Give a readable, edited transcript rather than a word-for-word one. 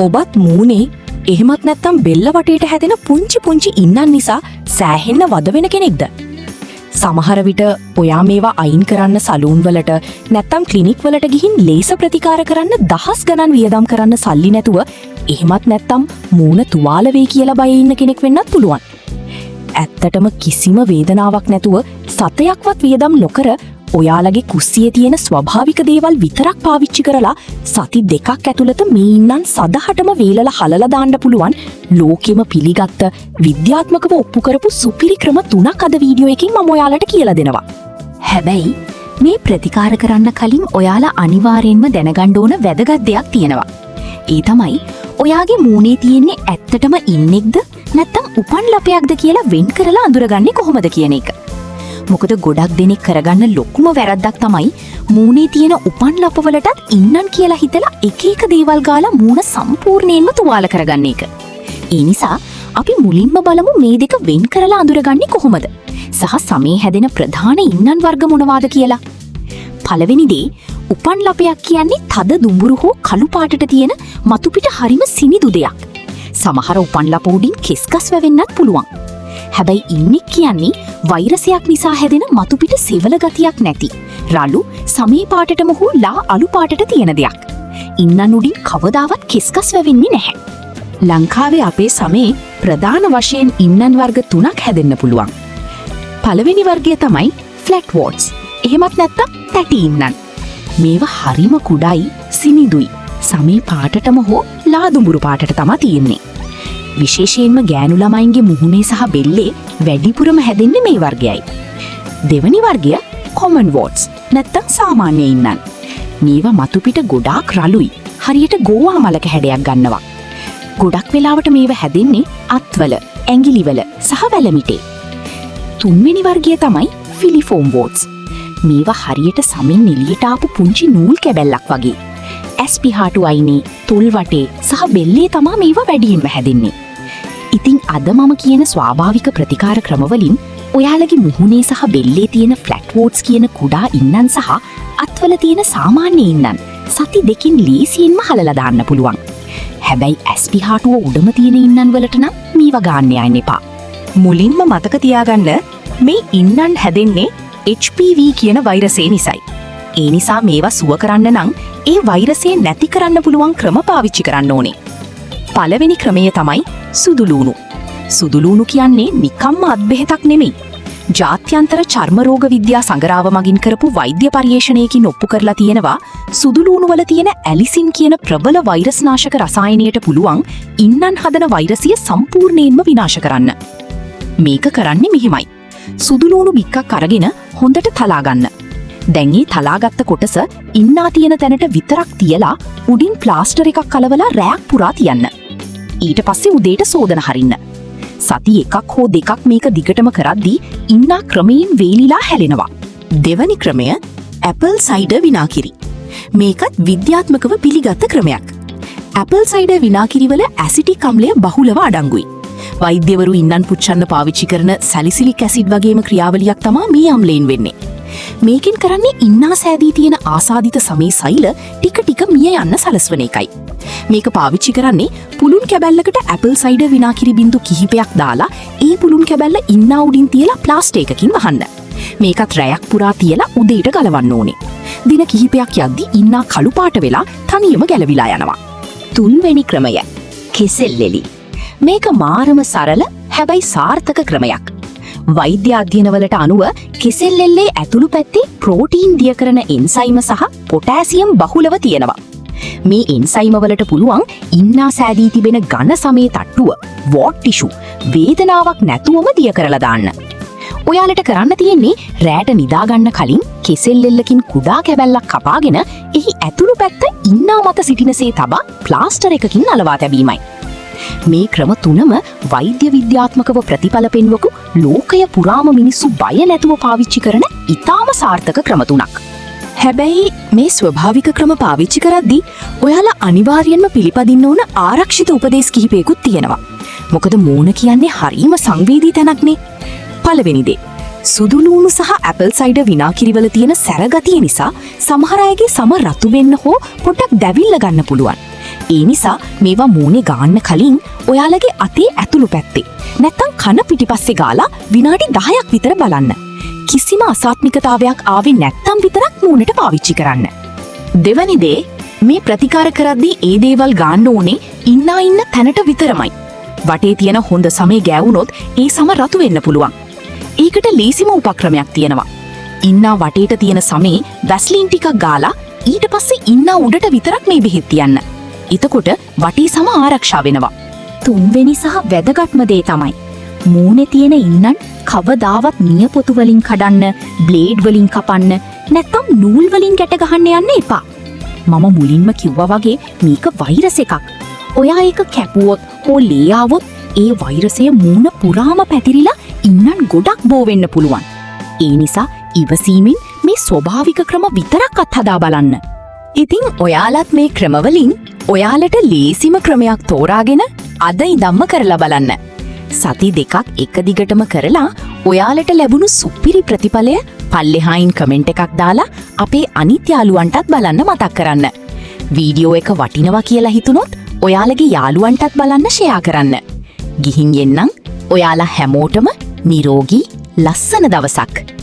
ඔබත් මූණේ එහෙමත් නැත්තම් බෙල්ල වටේට හැදෙන පුංචි පුංචි ඉන්නන් නිසා සෑහෙන්න වද වෙන කෙනෙක්ද? සමහර විට ඔයා මේවා අයින් කරන්න සලූන් වලට නැත්තම් ක්ලිනික් වලට ගිහින් ලේසර් ප්‍රතිකාර කරන්න දහස් ගණන් වියදම් කරන්න සල්ලි නැතුව එහෙමත් නැත්තම් මූණ තුවාල වෙයි කියලා බයේ ඉන්න කෙනෙක් වෙන්නත් පුළුවන්. ඇත්තටම කිසිම වේදනාවක් නැතුව සතයක්වත් වියදම් නොකර ඔයාලගේ කුස්සියේ තියෙන ස්වභාවික දේවල් විතරක් පාවිච්චි කරලා සති 2ක් ඇතුළත මේ ඉන්නන් සදහටම වේලලා හලලා දාන්න පුළුවන් ලෝකෙම පිළිගත්ත විද්‍යාත්මකව ඔප්පු කරපු සුපිරි ක්‍රම 3ක් අද වීඩියෝ එකකින් මම ඔයාලට කියලා දෙනවා. හැබැයි මේ ප්‍රතිකාර කරන්න කලින් ඔයාලා අනිවාර්යෙන්ම දැනගන්න ඕන වැදගත් දෙයක් තියෙනවා. ඒ තමයි ඔයාගේ මූණේ තියෙන්නේ ඇත්තටම ඉන්නෙක්ද නැත්නම් උපන් ලපයක්ද කියලා වෙන් කරලා අඳුරගන්නේ කොහොමද කියන එක. මොකද ගොඩක් දෙනෙක් කරගන්න ලොකුම වැරද්දක් තමයි මූණේ තියෙන උපන් ලපවලටත් ඉන්නන් කියලා හිතලා එක එක දේවල් ගාලා මූණ සම්පූර්ණයෙන්ම තුවාල කරගන්න එක. ඒ නිසා අපි මුලින්ම බලමු මේ දෙක වෙන් කරලා අඳුරගන්නේ කොහොමද සහ සමේ හැදෙන ප්‍රධාන ඉන්නන් වර්ග මොනවාද කියලා. පළවෙනි දේ උපන් ලපයක් කියන්නේ තද දුඹුරු හෝ කළු පාටට තියෙන මතු පිට හරිම සිනිදු දෙයක්. සමහර උපන් ලප උඩින් කෙස්කස් වැවෙන්නත් පුළුවන්. හැබැයි ඉන්නෙක් කියන්නේ වෛරසයක් නිසා හැදෙන මතු පිට සෙවල ගතියක් නැති රළු සමේ පාටටම හෝ ලා අලු පාටට තියෙන දෙයක්. ඉන්නන් උඩින් කවදාවත් කෙස්කස් වැවෙන්නේ නැහැ. ලංකාවේ අපේ සමේ ප්‍රධාන වශයෙන් ඉන්නන් වර්ග 3ක් හැදෙන්න පුළුවන්. පළවෙනි වර්ගය තමයි ෆ්ලැට් වෝට්ස්. එහෙමත් නැත්තම් තැටි ඉන්නන්. මේවා හරිම කුඩායි සිනිදුයි. සමේ පාටටම හෝ ලා දුඹුරු පාටට තමයි තියෙන්නේ. විශේෂයෙන්ම ගෑනු ළමයින්ගේ මුහුණේ සහ බෙල්ලේ වැඩිපුරම හැදෙන්නේ මේ වර්ගයයි. දෙවනි වර්ගය කොමන් වෝට්ස් නැත්තම් සාමාන්‍ය ඉන්නන්. මේවා මතු පිට ගොඩාක් රළුයි. හරියට ගෝවා මලක හැඩයක් ගන්නවා. ගොඩක් වෙලාවට මේවා හැදෙන්නේ අත්වල, ඇඟිලිවල සහ වැලමිටේ. තුන්වෙනි වර්ගය තමයි ෆිලිෆෝම් වෝට්ස්. මේවා හරියට සමෙන් එළියට ආපු පුංචි නූල් කැබැල්ලක් වගේ. ඇස් පිහාටු අයිනේ, තොල් වටේ සහ බෙල්ලේ තමයි මේවා වැඩියෙන්ම හැදෙන්නේ. ඉතින් අද මම කියන ස්වාභාවික ප්‍රතිකාර ක්‍රමවලින් ඔයාලගේ මුහුණේ සහ බෙල්ලේ තියෙන ෆ්ලැට් වෝට්ස් කියන කුඩා ඉන්නන් සහ අත්වල තියෙන සාමාන්‍ය ඉන්නන් සති 2කින් ලීසියෙන්ම හලලා දාන්න පුළුවන්. හැබැයි ඇස් පිහාටුව උඩම තියෙන ඉන්නන් වලට නම් මේවා ගන්න යන්න එපා. මුලින්ම මතක තියාගන්න මේ ඉන්නන් හැදෙන්නේ HPV කියන වෛරසය නිසායි. ඒ නිසා මේවා සුව කරන්න නම් ඒ වෛරසය නැති කරන්න පුළුවන් ක්‍රම පාවිච්චි කරන්න ඕනේ. පළවෙනි ක්‍රමය තමයි සුදුලූණු. සුදුලූණු කියන්නේ නිකම්ම අත්බෙහෙතක් නෙමෙයි. ජාත්‍යන්තර චර්ම රෝග විද්‍යා සංගරාව මගින් කරපු වෛද්‍ය පර්යේෂණයකින් ඔප්පු කරලා තියෙනවා සුදුලූණු වල තියෙන ඇලිසින් කියන ප්‍රබල වෛරස් නාශක රසායනයට පුළුවන් ඉන්නන් හදන වෛරසය සම්පූර්ණයෙන්ම විනාශ කරන්න. මේක කරන්නේ මෙහිමයි. සුදුලූණු බික්කක් අරගෙන හොඳට තලා ගන්න. දැන් මේ තලාගත්ත කොටස ඉන්නා තියෙන තැනට විතරක් තියලා උඩින් ප්ලාස්ටර් එකක් කලවලා රැයක් පුරා තියන්න. ඊට පස්සේ උදේට සෝදන හරින්න. සති 1ක් හෝ 2ක් මේක දිගටම කරද්දී ඉන්නා ක්‍රමයෙන් වේලිලා හැලෙනවා. දෙවැනි ක්‍රමය ඇපල් සයිඩර් විනාකිරි. මේකත් විද්‍යාත්මකව පිළිගත් ක්‍රමයක්. ඇපල් සයිඩර් විනාකිරි වල ඇසිටික් අම්ලය බහුලව අඩංගුයි. වෛද්‍යවරු ඉන්නන් පුච්චන්න පාවිච්චි කරන සැලිසිලික් ඇසිඩ් වගේම ක්‍රියාවලියක් තමයි මේ අම්ලයෙන් වෙන්නේ. මේකෙන් කරන්නේ ඉන්නා සෑදී තියෙන ආසාදිත සමේ සෛල ටික ටික මිය යන්න සලස්වන එකයි. මේක පාවිච්චි කරන්නේ පුළුන් කැබැල්ලකට ඇපල් සයිඩර් විනාකිරි බින්දු කිහිපයක් දාලා ඒ පුළුන් කැබැල්ල ඉන්නා උඩින් තියලා ප්ලාස්ටර් එකකින් වහන්න. මේකත් රැයක් පුරා තියලා උදේට ගලවන්න ඕනේ. දින කිහිපයක් යද්දී ඉන්නා කළු පාට වෙලා තනියම ගැලවිලා යනවා. තුන්වෙනි ක්‍රමය කෙසෙල්ලෙලි. මේක මාරම සරල හැබැයි සාර්ථක ක්‍රමයක්. වෛද්‍ය අධ්‍යයනවලට අනුව කෙසෙල්ලෙල්ලේ ඇතුළු පැත්තේ ප්‍රෝටීන් දිය කරන එන්සයිම සහ පොටෑසියම් බහුලව තියෙනවා. මේ එන්සයිම වලට පුළුවන් ඉන්නා සෑදී තිබෙන ඝන සමේ තට්ටුව වෝට් ටිෂු වේදනාවක් නැතුවම දිය කරලා දාන්න. ඔයාලට කරන්න තියෙන්නේ රැට නිදා ගන්න කලින් කෙසෙල්ලෙල්ලකින් කුඩා කැබැල්ලක් කපාගෙන එහි ඇතුළු පැත්ත ඉන්නා මත සිටිනසේ තබා ප්ලාස්ටර් එකකින් අලවා තැබීමයි. මේ ක්‍රම තුනම වෛද්‍ය විද්‍යාත්මකව ප්‍රතිඵල පෙන්වපු ලෝකය පුරාම මිනිස්සු බය නැතුව පාවිච්චි කරන ඉතාම සාර්ථක ක්‍රම තුනක්. හැබැයි මේ ස්වභාවික ක්‍රම පාවිච්චි කරද්දී ඔයාලා අනිවාර්යෙන්ම පිළිපදින්න ඕන ආරක්ෂිත උපදේශ කිහිපයකුත් තියෙනවා. මොකද මූණ කියන්නේ හරීම සංවේදී තැනක්නේ. පළවෙනි දේ සුදුලූණු සහ ඇපල් සයිඩර් විනාකිරිවල තියෙන සැරගතිය නිසා සමහර අයගේ සම රතු වෙන්න හෝ පොඩ්ඩක් දැවිල්ල ගන්න පුළුවන්. ඒ නිසා මේවා මූණේ ගාන්න කලින් ඔයාලගේ අතේ ඇතුළු පැත්තේ නැත්තම් කන පිටිපස්සේ ගාලා විනාඩි 10ක් විතර බලන්න. කිසිම අසාත්මිකතාවයක් ආවේ නැත්තම් විතරක් මූණට පාවිච්චි කරන්න. දෙවැනි දේ මේ ප්‍රතිකාර කරද්දී ඒ දේවල් ගාන්න ඕනේ ඉන්න තැනට විතරමයි. වටේ තියෙන හොඳ සමේ ගෑවුනොත් ඒ සම රතු වෙන්න පුළුවන්. ඒකට ලේසිම උපක්‍රමයක් තියෙනවා. ඉන්නා වටේට තියෙන සමේ වැස්ලින් ටිකක් ගාලා ඊට පස්සේ ඉන්නා උඩට විතරක් මේ බෙහෙත් තියන්න. එතකොට වටේ සම ආරක්ෂා වෙනවා. තුන්වෙනි සහ වැදගත්ම දේ තමයි මූණේ තියෙන ඉන්නන් කවදාවත් නියපොතු වලින් කඩන්න, බ්ලේඩ් වලින් කපන්න, නැත්නම් නූල් වලින් ගැට ගහන්න යන්න එපා. මම මුලින්ම කිව්වා වගේ මේක වෛරස් එකක්. ඔයා ඒක කැපුවොත් හෝ ලේ ආවොත් ඒ වෛරසය මූණ පුරාම පැතිරිලා ඉන්නන් ගොඩක් බෝ වෙන්න පුළුවන්. ඒ නිසා ඉවසීමෙන් මේ ස්වභාවික ක්‍රම විතරක් අත්හදා බලන්න. ඉතින් ඔයාලත් මේ ක්‍රමවලින් ඔයාලට ලේසිම ක්‍රමයක් තෝරාගෙන අද ඉදම්ම කරලා බලන්න. සති දෙකක් එක දිගටම කරලා ඔයාලට ලැබුණු සුපිරි ප්‍රතිඵලය පල්ලෙහායින් කමෙන්ට් එකක් දාලා අපේ අනිත් යාළුවන්ටත් බලන්න මතක් කරන්න. වීඩියෝ එක වටිනවා කියලා හිතුනොත් ඔයාලගේ යාළුවන්ටත් බලන්න ෂෙයා කරන්න. ගිහින් එන්නම් ඔයාලා හැමෝටම නිරෝගී ලස්සන දවසක්.